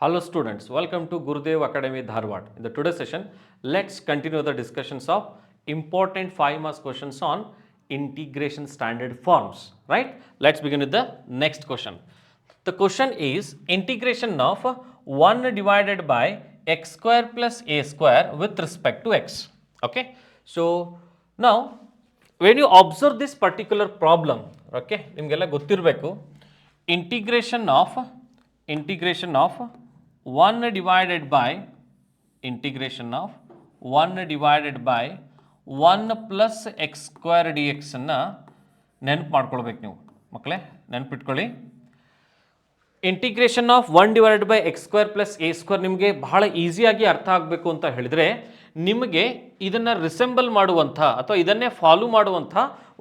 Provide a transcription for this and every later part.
Hello students, welcome to Gurudev Academy Dharwad. In the today's session, let's continue the discussions of important 5 marks questions on integration standard forms, right? Let's begin with the next question. The question is integration of 1 divided by x square plus a square with respect to x. Okay, so now when you observe this particular problem, okay, ನಿಮಗೆಲ್ಲ ಗೊತ್ತಿರಬೇಕು integration of 1 divided by 1 plus x square dx ಅನ್ನು ನೆನಪು ಮಾಡ್ಕೊಳ್ಬೇಕು ನೀವು ಮಕ್ಕಳೇ, ನೆನಪಿಟ್ಕೊಳ್ಳಿ. Integration of 1 divided by X square plus A square ನಿಮಗೆ ಬಹಳ ಈಸಿಯಾಗಿ ಅರ್ಥ ಆಗಬೇಕು ಅಂತ ಹೇಳಿದರೆ ನಿಮಗೆ ಇದನ್ನು ರಿಸೆಂಬಲ್ ಮಾಡುವಂಥ ಅಥವಾ ಇದನ್ನೇ ಫಾಲೋ ಮಾಡುವಂಥ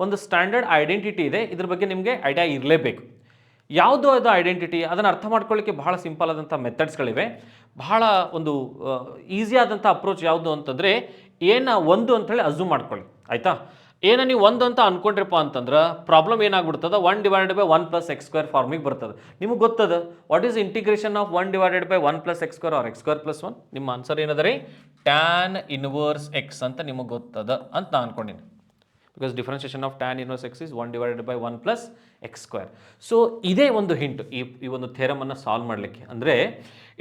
ಒಂದು ಸ್ಟ್ಯಾಂಡರ್ಡ್ ಐಡೆಂಟಿಟಿ ಇದೆ. ಇದ್ರ ಬಗ್ಗೆ ನಿಮಗೆ ಐಡಿಯಾ ಇರಲೇಬೇಕು. ಯಾವುದು ಅದು ಐಡೆಂಟಿಟಿ, ಅದನ್ನು ಅರ್ಥ ಮಾಡ್ಕೊಳ್ಳಿಕ್ಕೆ ಬಹಳ ಸಿಂಪಲ್ ಆದಂಥ ಮೆಥಡ್ಸ್ಗಳಿವೆ. ಬಹಳ ಒಂದು ಈಸಿ ಆದಂಥ ಅಪ್ರೋಚ್ ಯಾವುದು ಅಂತಂದರೆ ಒಂದು ಅಂಥೇಳಿ ಅಸ್ಯೂಮ್ ಮಾಡ್ಕೊಳ್ಳಿ, ಆಯಿತಾ. ನೀವು ಒಂದು ಅಂತ ಅಂದ್ಕೊಂಡ್ರಪ್ಪ ಅಂತಂದ್ರೆ ಪ್ರಾಬ್ಲಮ್ ಏನಾಗ್ಬಿಡ್ತದೆ, 1 divided by 1 plus X square ಫಾರ್ಮಿಗೆ ಬರ್ತದೆ. ನಿಮಗೆ ಗೊತ್ತದ what is integration of 1 divided by 1 plus X square or X square plus 1. ನಿಮ್ಮ ಆನ್ಸರ್ ಏನದ ರೀ, ಟ್ಯಾನ್ ಇನ್ವರ್ಸ್ ಎಕ್ಸ್ ಅಂತ ನಿಮಗೆ ಗೊತ್ತದ ಅಂತ ನಾನು ಅನ್ಕೊಂಡಿನಿ. Because differentiation of tan inverse x is 1 divided by 1 plus X square. So ಇದೇ ಒಂದು ಹಿಂಟ್ ಈ ಒಂದು ಥೇರಮನ್ನು ಸಾಲ್ವ್ ಮಾಡಲಿಕ್ಕೆ. ಅಂದರೆ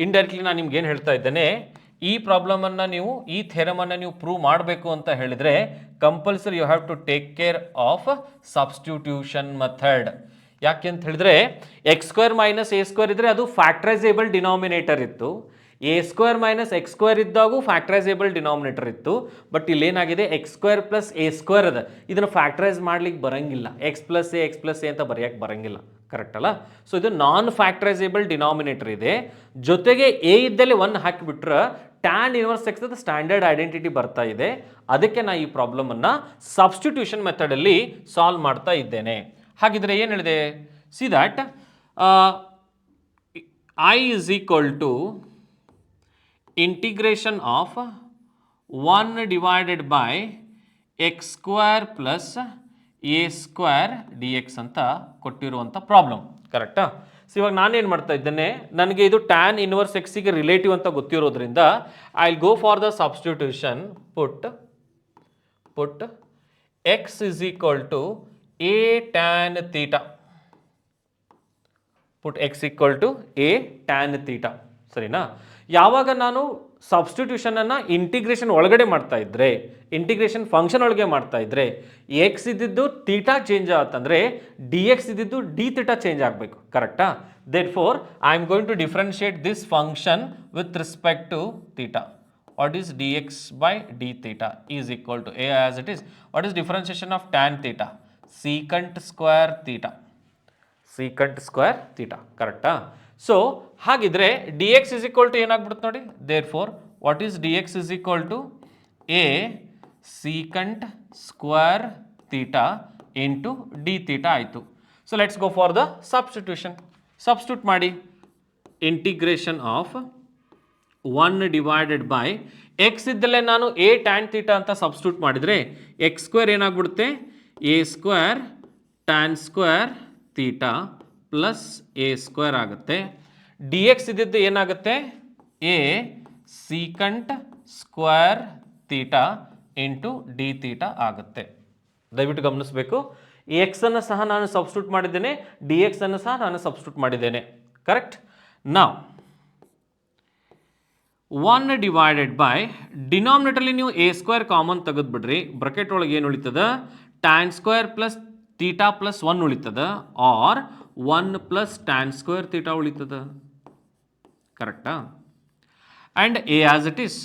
ಇಂಡೈರೆಕ್ಟ್ಲಿ ನಾನು ನಿಮ್ಗೆ ಏನು ಹೇಳ್ತಾ ಇದ್ದೇನೆ, ಈ ಪ್ರಾಬ್ಲಮನ್ನು ನೀವು ಈ ಥೇರಮನ್ನು ನೀವು ಪ್ರೂವ್ ಮಾಡಬೇಕು ಅಂತ ಹೇಳಿದರೆ compulsory you have to take care of substitution method. ಯಾಕೆ ಅಂತ ಹೇಳಿದ್ರೆ x square minus a square ಇದ್ದರೆ ಅದು ಫ್ಯಾಕ್ಟ್ರೈಸೇಬಲ್ ಡಿನಾಮಿನೇಟರ್ ಇತ್ತು. A square minus x square ಇದ್ದಾಗೂ ಫ್ಯಾಕ್ಟ್ರೈಸೇಬಲ್ ಡಿನಾಮಿನೇಟರ್ ಇತ್ತು. ಬಟ್ ಇಲ್ಲೇನಾಗಿದೆ, x square plus A square ಅದ, ಇದನ್ನು ಫ್ಯಾಕ್ಟ್ರೈಸ್ ಮಾಡ್ಲಿಕ್ಕೆ ಬರಂಗಿಲ್ಲ. ಎಕ್ಸ್ ಪ್ಲಸ್ ಎ ಅಂತ ಬರೆಯಕ್ಕೆ ಬರಂಗಿಲ್ಲ, ಕರೆಕ್ಟ್ ಅಲ್ಲ. ಸೊ ಇದು ನಾನ್ ಫ್ಯಾಕ್ಟ್ರೈಸೇಬಲ್ ಡಿನಾಮಿನೇಟರ್ ಇದೆ. ಜೊತೆಗೆ ಎ ಇದ್ದಲ್ಲಿ 1 ಹಾಕಿಬಿಟ್ರೆ ಟ್ಯಾನ್ ಇನ್ವರ್ಸ್ ಎಕ್ಸ್ ಅದು ಸ್ಟ್ಯಾಂಡರ್ಡ್ ಐಡೆಂಟಿಟಿ ಬರ್ತಾ ಇದೆ. ಅದಕ್ಕೆ ನಾನು ಈ ಪ್ರಾಬ್ಲಮನ್ನು ಸಬ್ಸ್ಟಿಟ್ಯೂಷನ್ ಮೆಥಡಲ್ಲಿ ಸಾಲ್ವ್ ಮಾಡ್ತಾ ಇದ್ದೇನೆ. ಹಾಗಿದ್ರೆ ಏನು ಹೇಳಿದೆ, C that I is equal to integration of 1 divided by X square plus A square D X ಅಂತ ಕೊಟ್ಟಿರುವಂಥ ಪ್ರಾಬ್ಲಮ್, ಕರೆಕ್ಟಾ. ಸೊ ಇವಾಗ ನಾನೇನು ಮಾಡ್ತಾ ಇದ್ದೇನೆ, ನನಗೆ ಇದು ಟ್ಯಾನ್ ಇನ್ವರ್ಸ್ ಎಕ್ಸಿಗೆ ರಿಲೇಟಿವ್ ಅಂತ ಗೊತ್ತಿರೋದ್ರಿಂದ I will go for the substitution. Put x is equal to a tan theta. Put x equal to a tan theta, ಸರಿನಾ. ಯಾವಾಗ ನಾನು ಸಬ್ಸ್ಟಿಟ್ಯೂಷನನ್ನು ಇಂಟಿಗ್ರೇಷನ್ ಒಳಗಡೆ ಮಾಡ್ತಾ ಇದ್ರೆ, ಇಂಟಿಗ್ರೇಷನ್ ಫಂಕ್ಷನ್ ಒಳಗೆ ಮಾಡ್ತಾ ಇದ್ರೆ ಎಕ್ಸ್ ಇದ್ದಿದ್ದು ತೀಟಾ ಚೇಂಜ್ ಆತಂದರೆ ಡಿ ಎಕ್ಸ್ ಇದ್ದಿದ್ದು ಡಿ ತೀಟಾ ಚೇಂಜ್ ಆಗಬೇಕು, ಕರೆಕ್ಟಾ. Therefore I am going to differentiate this function with respect to theta. What is d x by d theta is equal to a as it is. What is differentiation of tan theta, secant square theta, ಕರೆಕ್ಟಾ. So ಹಾಗಿದ್ರೆ d x is equal to ಏನಾಗ್ಬಿಡುತ್ತೆ ನೋಡಿ, therefore what is d x is equal to A secant square theta into d theta ಆಯಿತು. So let's go for the substitution. Substitute ಮಾಡಿ. Integration of 1 divided by x ಇದ್ದಲ್ಲೇ ನಾನು a tan theta ಅಂತ substitute ಮಾಡಿದರೆ x square ಏನಾಗ್ಬಿಡುತ್ತೆ, a square tan square theta plus A square ಆಗುತ್ತೆ. D x ಇದ್ದಿದ್ದು ಏನಾಗುತ್ತೆ, a secant square theta into d theta ಆಗುತ್ತೆ. ದಯವಿಟ್ಟು ಗಮನಿಸಬೇಕು, ಎಕ್ಸ್ ಅನ್ನು ಸಹ ನಾನು ಸಬ್ಸ್ಟಿಟ್ಯೂಟ್ ಮಾಡಿದ್ದೇನೆ, ಡಿ ಎಕ್ಸ್ ಅನ್ನು ಸಹ ನಾನು ಸಬ್ಸ್ಟಿಟ್ಯೂಟ್ ಮಾಡಿದ್ದೇನೆ, ಕರೆಕ್ಟ್. ನಾವು 1 ಡಿವೈಡೆಡ್ ಬೈ ಡಿನಾಮಿನೇಟರ್ಲಿ ನೀವು ಎ ಸ್ಕ್ವೇರ್ ಕಾಮನ್ ತೆಗೆದುಬಿಡ್ರಿ, ಬ್ರಕೆಟ್ ಒಳಗೆ ಏನು ಉಳಿತದ, tan square plus theta plus 1 ಉಳಿತದ, or 1 plus tan square theta ಉಳಿತದ, ಕರೆಕ್ಟಾ. And a as it is.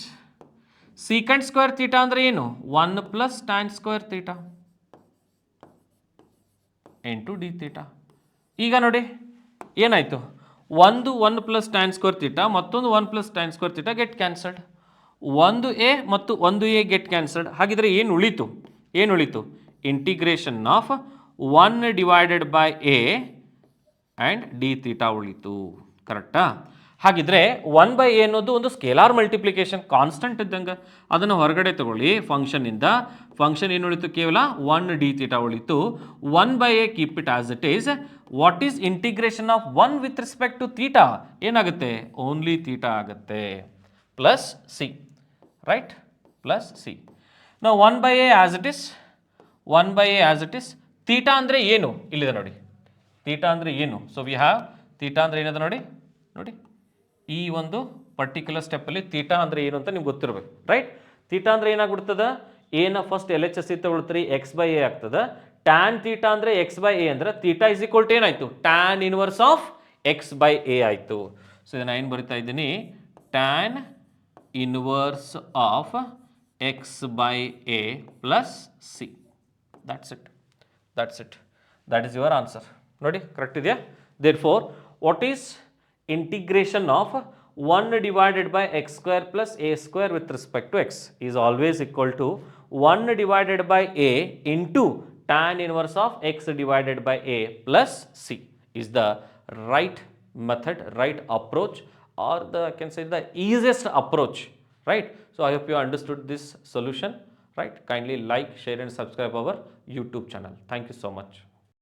Secant square theta ಅಂದರೆ ಏನು, 1 plus tan square theta into d theta. ಈಗ ನೋಡಿ ಏನಾಯಿತು, 1 ಪ್ಲಸ್ ಟ್ಯಾನ್ ಸ್ಕ್ವೇರ್ ತೀಟಾ ಮತ್ತೊಂದು 1 plus tan square theta get cancelled. 1a ಮತ್ತು 1a get cancelled. ಹಾಗಿದ್ರೆ ಏನು ಉಳಿತು, integration of 1 divided by A and D theta ಉಳಿತು, ಕರೆಕ್ಟಾ. ಹಾಗಿದ್ರೆ 1/a ಅನ್ನೋದು ಒಂದು ಸ್ಕೇಲಾರ್ ಮಲ್ಟಿಪ್ಲಿಕೇಶನ್ ಕಾನ್ಸ್ಟೆಂಟ್ ಇದ್ದಂಗೆ, ಅದನ್ನು ಹೊರಗಡೆ ತಗೊಳ್ಳಿ ಫಂಕ್ಷನಿಂದ. ಫಂಕ್ಷನ್ ಏನು ಉಳಿತು? ಕೇವಲ 1 d ಥೀಟಾ ಉಳಿತು. 1/a keep it as it is. What is integration of 1 with respect to theta? ಏನಾಗುತ್ತೆ? ಓನ್ಲಿ ಥೀಟಾ ಆಗುತ್ತೆ. Plus C, right? Plus C. ನಾವು 1/a as it is, 1/a as it is. Theta ಅಂದರೆ ಏನು? ಇಲ್ಲಿದೆ ನೋಡಿ, theta ಅಂದರೆ ಏನು? So we have theta ಅಂದರೆ ಏನದ ನೋಡಿ, ನೋಡಿ ಈ ಒಂದು ಪರ್ಟಿಕ್ಯುಲರ್ ಸ್ಟೆಪ್ಪಲ್ಲಿ ಥೀಟಾ ಅಂದರೆ ಏನು ಅಂತ ನಿಮ್ಗೆ ಗೊತ್ತಿರಬೇಕು, ರೈಟ್? ಥೀಟಾ ಅಂದರೆ ಏನಾಗ್ಬಿಡ್ತದ? ಎನ ಫಸ್ಟ್ ಎಲ್ ಎಚ್ ಎಸ್ ಇತ್ತು ಉಳ್ತ್ರಿ, x/a ಆಗ್ತದೆ. ಟ್ಯಾನ್ ಥೀಟಾ ಅಂದರೆ x/a ಅಂದ್ರೆ ಥೀಟಾ ಇಸ್ ಈಕ್ವಲ್ ಟು ಏನಾಯ್ತು? ಟ್ಯಾನ್ ಇನ್ವರ್ಸ್ ಆಫ್ x/a ಆಯಿತು. ಸೊ ಇದನ್ನು ಏನು ಬರಿತಾ ಇದ್ದೀನಿ? Tan inverse of x/a plus C. That's it, that's it, that is your answer. ನೋಡಿ ಕರೆಕ್ಟ್ ಇದೆಯಾ? Therefore what is integration of 1 divided by x square plus a square with respect to x is always equal to 1 divided by a into tan inverse of x divided by a plus c is the right method, right approach, or the I can say the easiest approach, right? So I hope you understood this solution, right? Kindly like, share and subscribe our YouTube channel. Thank you so much.